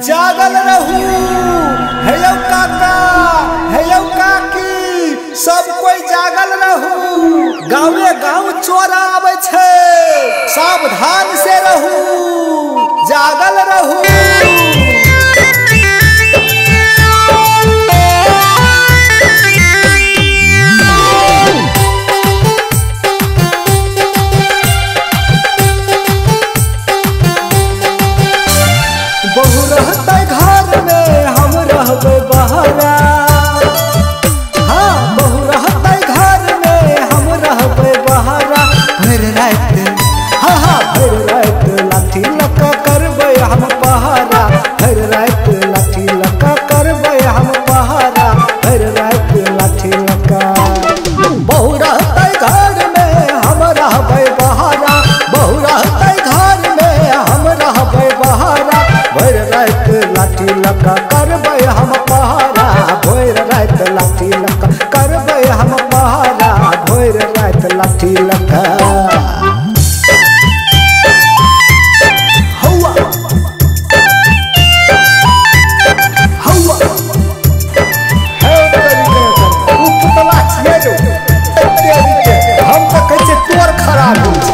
जागल रहू। हेयौ काका, हेयौ काकी, सब कोई जागल रहू। गाँवे गाँव चोर आवे छे, सावधान से रहू, जागल रहू। बहू रहते घर में, हम रहबे बहरा। हाँ, बहू रहते घर में, हम रहबे बहरा। भर रात, हाँ भर रात लाठी लका करबे हम पहरा। भर रात लाठी लका करबे हम पहरा। भर रात लाठी लका। बहू रहते घर में, हम रहबे बहरा। बहू रहते घर में, हम रहबे बहरा। भर रात लाठी लका करबे हम पहरा। भोर रात लाठी लका करबे हम पहरा। भोर रात लाठी लका। हौवा हौवा हे तरीके उ पुतला छिए जो तरीके हम तो कहै छै तोर खराब हो छै।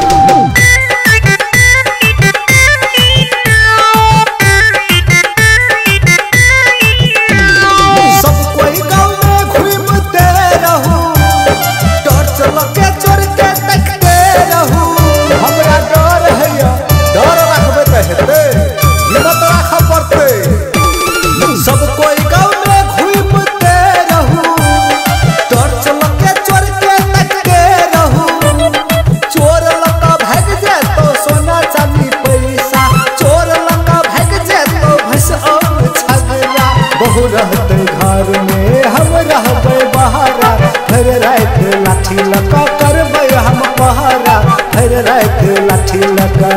सब कोई गाँव में घूमते रहू, टॉर्च लगे चोर के तकते रहू। चोर लगा भाग जाए तो सोना चांदी पैसा। चोर लगा भाग जाए तो भैंस और छगला। बहू रहते घर में, हम रहबे बहरा। भर रात लाठी लगा करबे हम पहरा। भर रात लाठी लगा।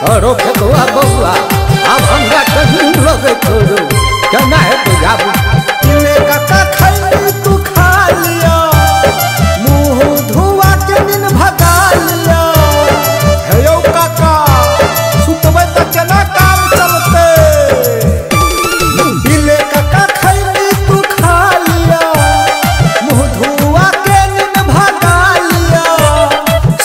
अरो फेकुआ बउआ, अब हमरा कहीं लगे छोड़ो, केना है तो जाबू। तिले काका खैनी तू खा लिया, मुँह धुआ के दिन भगा लिया। हेयौ काका, सुतबै त केना काम चलते। तिले काका खैनी तू खा लिया, मुँह धुआ के दिन भगा लिया।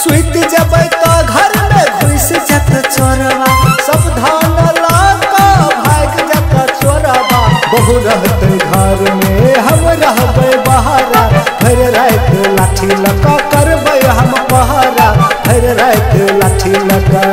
सुइत जबै त घर में घुस जत चोरवा। सावधान लाका भाग जाता चोरवा। बहू रहते घर में, हम रहबे बहरा। भर रात लाठी लका करबे हम पहरा। भर रात लाठी लका।